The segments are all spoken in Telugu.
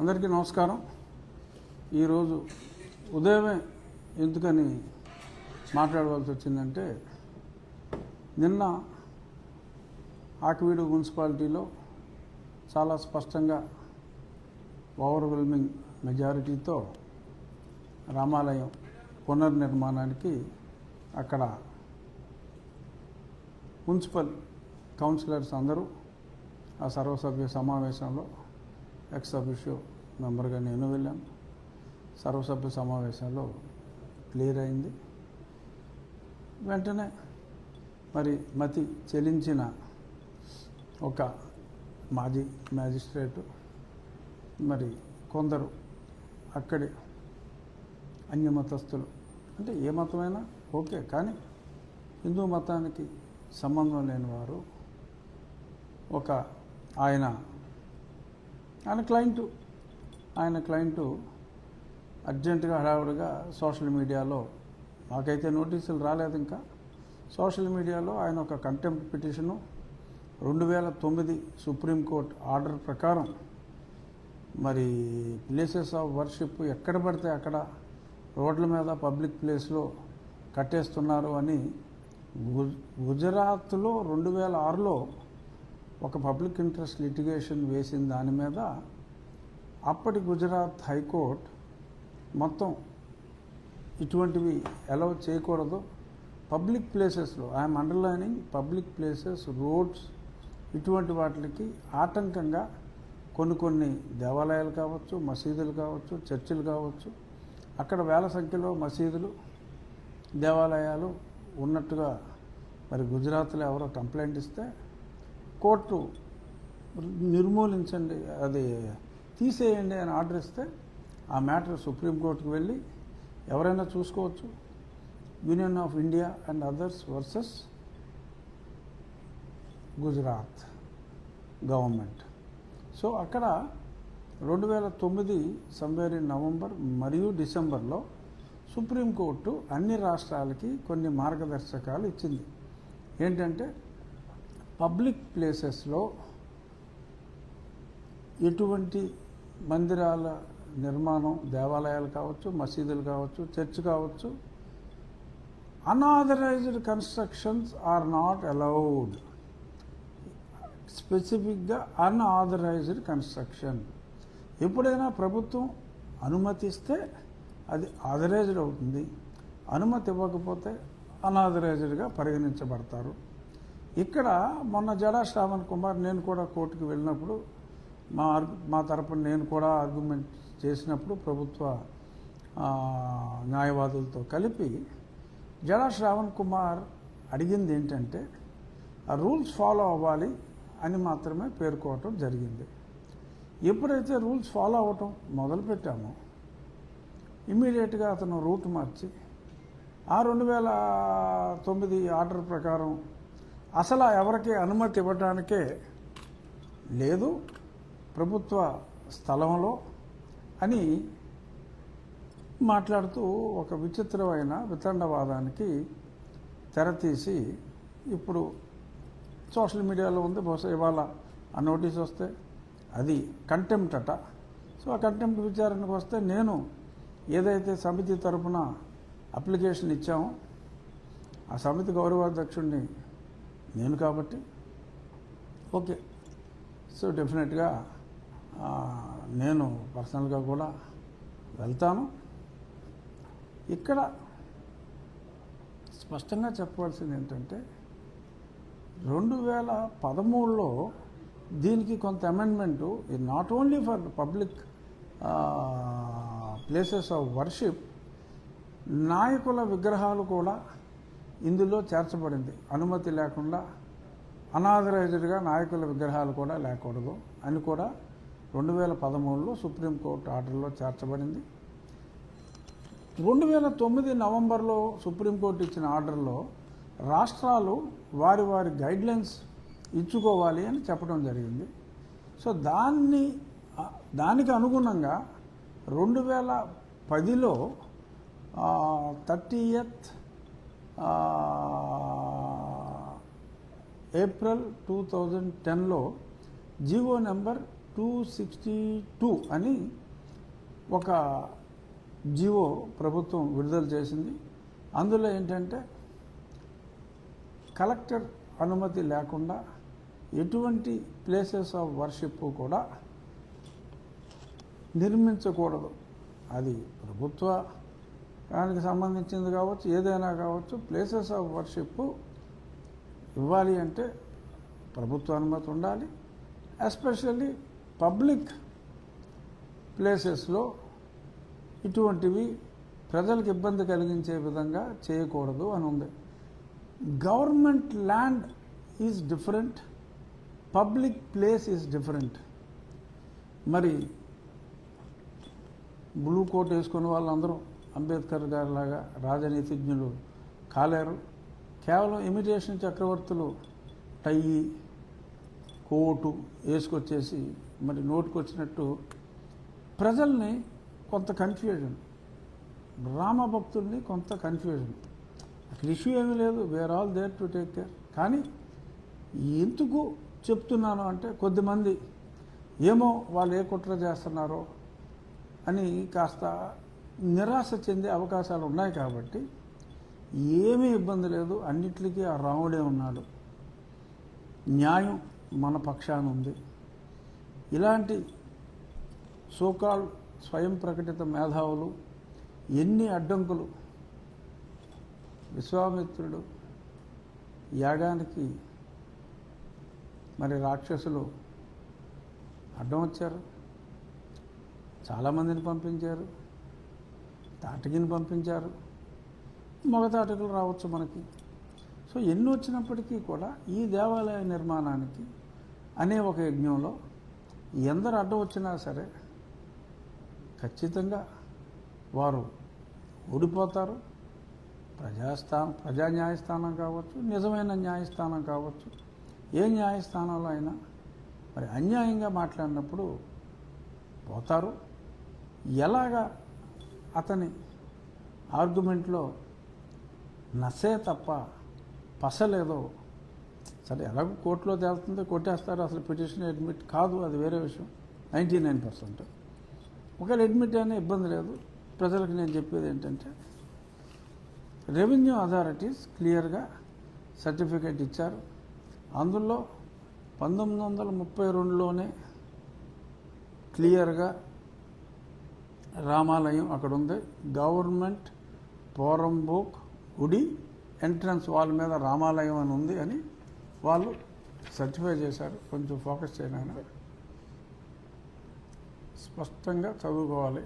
అందరికీ నమస్కారం. ఈరోజు ఉదయమే ఎందుకని మాట్లాడవలసి వచ్చిందంటే, నిన్న ఆకివీడు మున్సిపాలిటీలో చాలా స్పష్టంగా ఓవర్వెల్మింగ్ మెజారిటీతో రామాలయం పునర్నిర్మాణానికి అక్కడ మున్సిపల్ కౌన్సిలర్స్ అందరూ ఆ సర్వసభ్య సమావేశంలో ఎక్స్ అఫిషియో మెంబర్గా నేను వెళ్ళాను. సర్వసభ్య సమావేశంలో క్లియర్ అయింది. వెంటనే మరి మతి చెలించిన ఒక మాజీ మ్యాజిస్ట్రేటు, మరి కొందరు అక్కడి అన్యమతస్థులు, అంటే ఏ మతమైనా ఓకే, కానీ హిందూ మతానికి సంబంధం లేని వారు, ఒక ఆయన క్లయింటు అర్జెంటుగా హడావుడిగా సోషల్ మీడియాలో, మాకైతే నోటీసులు రాలేదు ఇంకా, సోషల్ మీడియాలో ఆయన ఒక కంటెంప్ట్ పిటిషను 2009 సుప్రీంకోర్టు ఆర్డర్ ప్రకారం మరి ప్లేసెస్ ఆఫ్ వర్షిప్ ఎక్కడ పడితే అక్కడ రోడ్ల మీద పబ్లిక్ ప్లేస్లో కట్టేస్తున్నారు అని గుజరాత్లో 2006లో ఒక పబ్లిక్ ఇంట్రెస్ట్ లిటిగేషన్ వేసిన దాని మీద అప్పటి గుజరాత్ హైకోర్టు మొత్తం ఇటువంటివి అలౌ చేయకూడదు, పబ్లిక్ ప్లేసెస్లో, I'm underlining public places, roads, ఇటువంటి వాటికి ఆటంకంగా కొన్ని దేవాలయాలు కావచ్చు, మసీదులు కావచ్చు, చర్చిలు కావచ్చు, అక్కడ వేల సంఖ్యలో మసీదులు, దేవాలయాలు ఉన్నట్టుగా మరి గుజరాత్లో ఎవరో కంప్లైంట్ ఇస్తే కోర్టు నిర్మూలించండి, అది తీసేయండి అని ఆర్డర్ ఇస్తే ఆ మ్యాటర్ సుప్రీంకోర్టుకు వెళ్ళి ఎవరైనా చూసుకోవచ్చు, union of India and others versus Gujarat government. So అక్కడ 2009 సమ్వేర్ ఇన్ నవంబర్ మరియు డిసెంబర్లో సుప్రీంకోర్టు అన్ని రాష్ట్రాలకి కొన్ని మార్గదర్శకాలు ఇచ్చింది. ఏంటంటే పబ్లిక్ ప్లేసెస్లో ఎటువంటి మందిరాల నిర్మాణం, దేవాలయాలు కావచ్చు, మసీదులు కావచ్చు, చర్చ్ కావచ్చు, unauthorised constructions are not allowed. స్పెసిఫిక్గా అన్ఆథరైజ్డ్ కన్స్ట్రక్షన్, ఎప్పుడైనా ప్రభుత్వం అనుమతిస్తే అది ఆథరైజ్డ్ అవుతుంది, అనుమతి ఇవ్వకపోతే అన్ఆథరైజ్డ్గా పరిగణించబడతారు. ఇక్కడ మొన్న జడా శ్రావణ్ కుమార్, నేను కూడా కోర్టుకు వెళ్ళినప్పుడు మా తరపున నేను కూడా ఆర్గ్యుమెంట్ చేసినప్పుడు ప్రభుత్వ న్యాయవాదులతో కలిపి జడా శ్రావణ్ కుమార్ అడిగింది ఏంటంటే ఆ రూల్స్ ఫాలో అవ్వాలి అని మాత్రమే పేర్కోవటం జరిగింది. ఎప్పుడైతే రూల్స్ ఫాలో అవ్వటం మొదలుపెట్టామో ఇమ్మీడియట్గా అతను రూట్ మార్చి ఆ 2009 ఆర్డర్ ప్రకారం అసలు ఎవరికి అనుమతి ఇవ్వడానికే లేదు ప్రభుత్వ స్థలంలో అని మాట్లాడుతూ ఒక విచిత్రమైన వితండవాదానికి తెరతీసి ఇప్పుడు సోషల్ మీడియాలో ఉంది. బహుశా ఇవాళ ఆ నోటీస్ వస్తే అది కంటెంప్ట్ అట. సో ఆ కంటెంప్ట్ విచారణకు వస్తే నేను ఏదైతే సమితి తరపున అప్లికేషన్ ఇచ్చామో ఆ సమితి గౌరవాధ్యక్షుడిని నేను కాబట్టి ఓకే, సో డెఫినెట్గా నేను పర్సనల్గా కూడా వెళ్తాను. ఇక్కడ స్పష్టంగా చెప్పవలసింది ఏంటంటే 2013లో దీనికి కొంత amendment, not only for public places of worship, నాయకుల విగ్రహాలు కూడా ఇందులో చేర్చబడింది. అనుమతి లేకుండా అనాథరైజ్డ్గా నాయకుల విగ్రహాలు కూడా లేకూడదు అని కూడా 2013లో సుప్రీంకోర్టు ఆర్డర్లో చేర్చబడింది. 2009 నవంబర్లో సుప్రీంకోర్టు ఇచ్చిన ఆర్డర్లో రాష్ట్రాలు వారి గైడ్లైన్స్ ఇచ్చుకోవాలి అని చెప్పడం జరిగింది. సో దానికి అనుగుణంగా 2010లో 30th ఏప్రిల్ 2010లో జీవో నెంబర్ 262 అని ఒక జీవో ప్రభుత్వం విడుదల చేసింది. అందులో ఏంటంటే కలెక్టర్ అనుమతి లేకుండా ఎటువంటి ప్లేసెస్ ఆఫ్ వర్షిప్ కూడా నిర్మించకూడదు. అది ప్రభుత్వానికి సంబంధించింది కావచ్చు, ఏదైనా కావచ్చు. ప్లేసెస్ ఆఫ్ వర్షిప్ ఇవ్వాలి అంటే ప్రభుత్వ అనుమతి ఉండాలి. ఎస్పెషల్లీ పబ్లిక్ ప్లేసెస్లో ఇటువంటివి ప్రజలకు ఇబ్బంది కలిగించే విధంగా చేయకూడదు అని ఉంది. Government land is different, public place is different. మరి బ్లూ కోట్ వేసుకున్న వాళ్ళందరూ అంబేద్కర్ గారి లాగా రాజనీతిజ్ఞులు కాలేరు. కేవలం ఇమిటేషన్ చక్రవర్తులు టై కోటు వేసుకొచ్చేసి మరి నోటుకొచ్చినట్టు ప్రజల్ని కొంత కన్ఫ్యూజన్, రామభక్తుల్ని కొంత కన్ఫ్యూజన్. అక్కడ ఇష్యూ ఏమీ లేదు, we're all there to take care. కానీ ఎందుకు చెప్తున్నాను అంటే కొద్దిమంది ఏమో వాళ్ళు ఏ కుట్ర చేస్తున్నారో అని కాస్త నిరాశ చెందే అవకాశాలు ఉన్నాయి. కాబట్టి ఏమీ ఇబ్బంది లేదు, అన్నిటికీ ఆ రాముడే ఉన్నాడు, న్యాయం మన పక్షాన ఉంది. ఇలాంటి సోకాల్ స్వయం ప్రకటిత మేధావులు ఎన్ని అడ్డంకులు, విశ్వామిత్రుడు యాగానికి మరి రాక్షసులు అడ్డం వచ్చారు, చాలామందిని పంపించారు, తాటకిని పంపించారు, మగ తాటకులు రావచ్చు మనకి. సో ఎన్ని వచ్చినప్పటికీ కూడా ఈ దేవాలయ నిర్మాణానికి అనే ఒక యజ్ఞంలో ఎందరు అడ్డం వచ్చినా సరే ఖచ్చితంగా వారు ఓడిపోతారు. ప్రజా న్యాయస్థానం కావచ్చు, నిజమైన న్యాయస్థానం కావచ్చు, ఏ న్యాయస్థానంలో అయినా మరి అన్యాయంగా మాట్లాడినప్పుడు పోతారు. ఎలాగా అతని ఆర్గ్యుమెంట్లో నసే తప్ప పసలేదో, సరే ఎలాగో కోర్టులో తేలుతుందో కొట్టేస్తారు, అసలు పిటిషన్ అడ్మిట్ కాదు, అది వేరే విషయం. 99% ఒకవేళ అడ్మిట్ అయినా ఇబ్బంది లేదు. ప్రజలకు నేను చెప్పేది ఏంటంటే రెవెన్యూ అథారిటీస్ క్లియర్గా సర్టిఫికేట్ ఇచ్చారు. అందులో 1932లోనే క్లియర్గా రామాలయం అక్కడ ఉంది. గవర్నమెంట్ పోరంబోక్ గుడి ఎంట్రన్స్ వాల్ మీద రామాలయం అని ఉంది అని వాళ్ళు సర్టిఫై చేశారు. కొంచెం ఫోకస్ చేయనైనా స్పష్టంగా చదువుకోవాలి.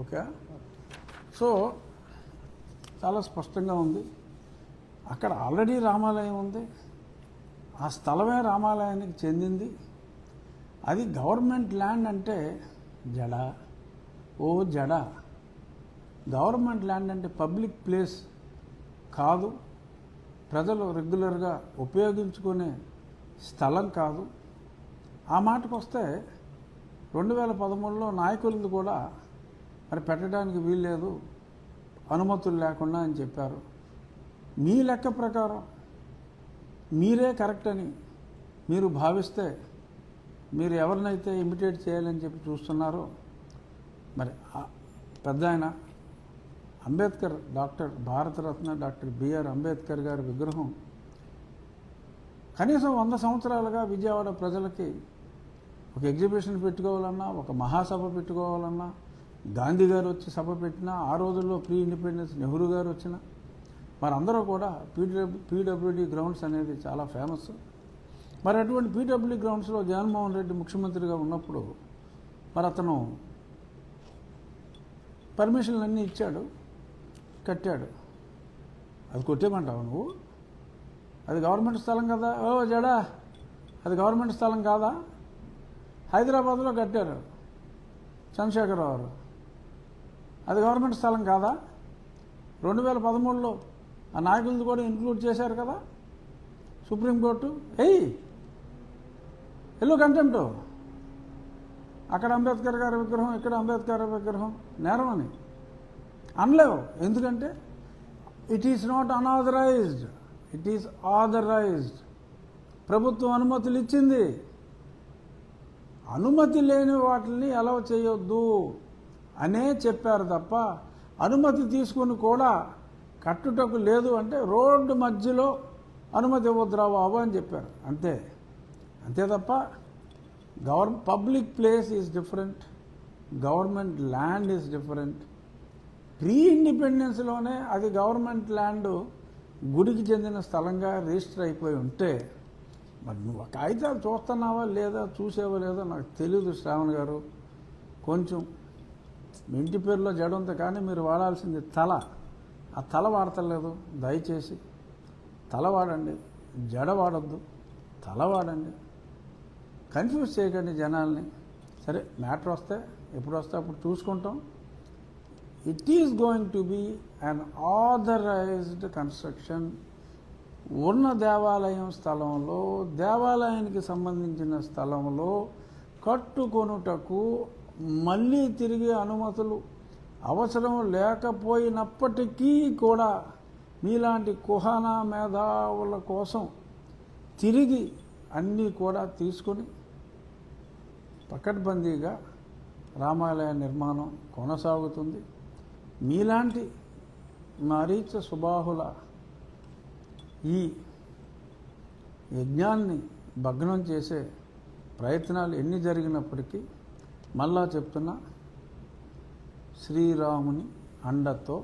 ఓకే, సో చాలా స్పష్టంగా ఉంది. అక్కడ ఆల్రెడీ రామాలయం ఉంది, ఆ స్థలమే రామాలయానికి చెందింది. అది గవర్నమెంట్ ల్యాండ్ అంటే జడ, ఓ జడ. గవర్నమెంట్ ల్యాండ్ అంటే పబ్లిక్ ప్లేస్ కాదు, ప్రజలు రెగ్యులర్గా ఉపయోగించుకునే స్థలం కాదు. ఆ మాటకు వస్తే 2013లో నాయకులు కూడా మరి పెట్టడానికి వీల్లేదు, అనుమతులు లేకుండా అని చెప్పారు. మీ లెక్క ప్రకారం మీరే కరెక్ట్ అని మీరు భావిస్తే మీరు ఎవరినైతే ఇమిటేట్ చేయాలని చెప్పి చూస్తున్నారో మరి పెద్ద ఆయన Ambedkar, doctor Bharat Ratna doctor B R Ambedkar గారి విగ్రహం కనీసం 100 సంవత్సరాలుగా విజయవాడ ప్రజలకి ఒక ఎగ్జిబిషన్ పెట్టుకోవాలన్నా, ఒక మహాసభ పెట్టుకోవాలన్నా, గాంధీ గారు వచ్చి సభ పెట్టినా, ఆ రోజుల్లో ప్రీ ఇండిపెండెన్స్ నెహ్రూ గారు వచ్చిన మరి అందరూ కూడా పీడబ్ల్యూడీ గ్రౌండ్స్ అనేది చాలా ఫేమస్. మరి అటువంటి పీడబ్ల్యూడీ గ్రౌండ్స్లో జగన్మోహన్ రెడ్డి ముఖ్యమంత్రిగా ఉన్నప్పుడు మరి అతను పర్మిషన్లు అన్నీ ఇచ్చాడు, కట్టాడు. అది కొట్టేమంటావు నువ్వు? అది గవర్నమెంట్ స్థలం కదా. ఓ జడా, అది గవర్నమెంట్ స్థలం కాదా? హైదరాబాద్లో కట్టారు చంద్రశేఖరరావు గారు, అది గవర్నమెంట్ స్థలం కాదా? 2013లో ఆ నాయకులను కూడా ఇంక్లూడ్ చేశారు కదా సుప్రీంకోర్టు. Yellow contempt. అక్కడ అంబేద్కర్ గారి విగ్రహం, ఇక్కడ అంబేద్కర్ విగ్రహం నేరం అని అనలేవు. ఎందుకంటే it is not unauthorised, it is authorised. ప్రభుత్వం అనుమతులు ఇచ్చింది. అనుమతి లేని వాటిని అలౌ చేయొద్దు అనే చెప్పారు తప్ప అనుమతి తీసుకుని కూడా కట్టుటకు లేదు అంటే రోడ్డు మధ్యలో అనుమతి ఇవ్వద్దురా బాబు అని చెప్పారు. అంతే తప్ప public place is different, government land is different. Pre ఇండిపెండెన్స్లోనే అది గవర్నమెంట్ ల్యాండ్ గుడికి చెందిన స్థలంగా రిజిస్టర్ అయిపోయి ఉంటే మరి నువ్వు కాగితాలు చూస్తున్నావా లేదా చూసేవా లేదో నాకు తెలియదు శ్రావణ్ గారు. కొంచెం మీ ఇంటి పేరులో జడ ఉంది కానీ మీరు వాడాల్సింది తల. ఆ తల వాడతలేదు. దయచేసి తల వాడండి, జడ వాడద్దు, తల వాడండి. కన్ఫ్యూజ్ చేయకండి జనాల్ని. సరే మ్యాటర్ వస్తే ఎప్పుడు వస్తే అప్పుడు చూసుకుంటాం. It is going to be unauthorised construction. ఉన్న దేవాలయం స్థలంలో, దేవాలయానికి సంబంధించిన స్థలంలో కట్టుకొనుటకు మళ్ళీ తిరిగి అనుమతులు అవసరం లేకపోయినప్పటికీ కూడా మీలాంటి కుహానా మేధావుల కోసం తిరిగి అన్నీ కూడా తీసుకొని పకడ్బందీగా రామాలయ నిర్మాణం కొనసాగుతుంది. మీలాంటి మరీచ సుబాహుల ఈ యజ్ఞాన్ని భగ్నం చేసే ప్రయత్నాలు ఎన్ని జరిగినప్పటికీ మళ్ళా చెప్తున్నా, శ్రీరాముని అండతో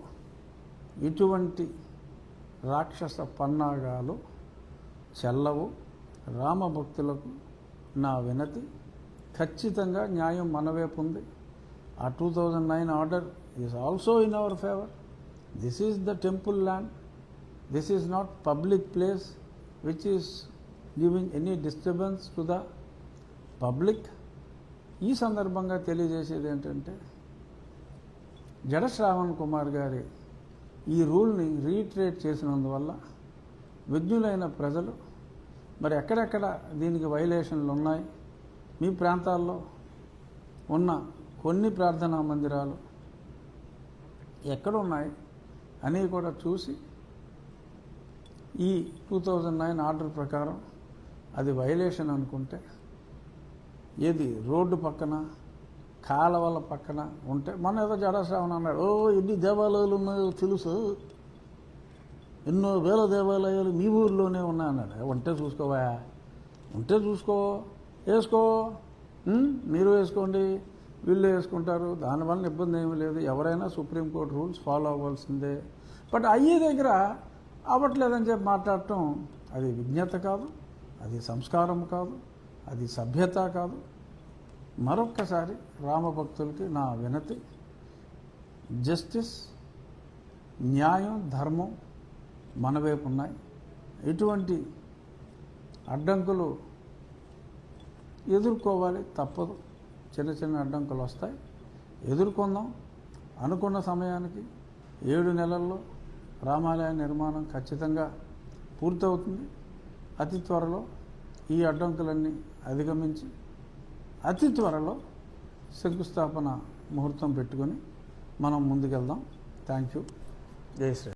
ఇటువంటి రాక్షస పన్నాగాలు చెల్లవు. రామభక్తులకు నా వినతి, ఖచ్చితంగా న్యాయం మన వైపు ఉంది. ఆ 2009 order is also in our favour. This is the temple land. This is not public place which is giving any disturbance to the public. ఈ సందర్భంగా తెలియజేసేది ఏంటంటే, జడ శ్రావణ్ కుమార్ గారి ఈ రూల్ని రీట్రేట్ చేసినందువల్ల విజ్ఞులైన ప్రజలు మరి ఎక్కడెక్కడ దీనికి వైలేషన్లు ఉన్నాయి, మీ ప్రాంతాల్లో ఉన్న కొన్ని ప్రార్థనా మందిరాలు ఎక్కడున్నాయి అని కూడా చూసి ఈ 2009 ఆర్డర్ ప్రకారం అది వైలేషన్ అనుకుంటే, ఏది రోడ్డు పక్కన కాలవల పక్కన ఉంటే, మన ఏదో జడశ్రావణ్ అన్నాడు, ఓ ఎన్ని దేవాలయాలు ఉన్నాయో తెలుసు, ఎన్నో వేల దేవాలయాలు మీ ఊరిలోనే ఉన్నాయి అన్నాడు. ఉంటే చూసుకోవా, ఉంటే చూసుకో, వేసుకో, మీరు వేసుకోండి, వీళ్ళు వేసుకుంటారు, దానివల్ల ఇబ్బంది ఏమీ లేదు. ఎవరైనా సుప్రీంకోర్టు రూల్స్ ఫాలో అవ్వాల్సిందే. బట్ అయ్యే దగ్గర అవ్వట్లేదని చెప్పి మాట్లాడటం అది విజ్ఞత కాదు, అది సంస్కారం కాదు, అది సభ్యత కాదు. మరొక్కసారి రామభక్తులకి నా వినతి, జస్టిస్, న్యాయం, ధర్మం మన వైపు ఉన్నాయి. ఇటువంటి అడ్డంకులు ఎదుర్కోవాలి, తప్పదు. చిన్న చిన్న అడ్డంకులు వస్తాయి, ఎదుర్కొందాం. అనుకున్న సమయానికి 7 నెలల్లో రామాలయ నిర్మాణం ఖచ్చితంగా పూర్తవుతుంది. అతి త్వరలో ఈ అడ్డంకులన్నీ అధిగమించి అతి త్వరలో శంకుస్థాపన ముహూర్తం పెట్టుకొని మనం ముందుకెళ్దాం. Thank you. జై శ్రీ.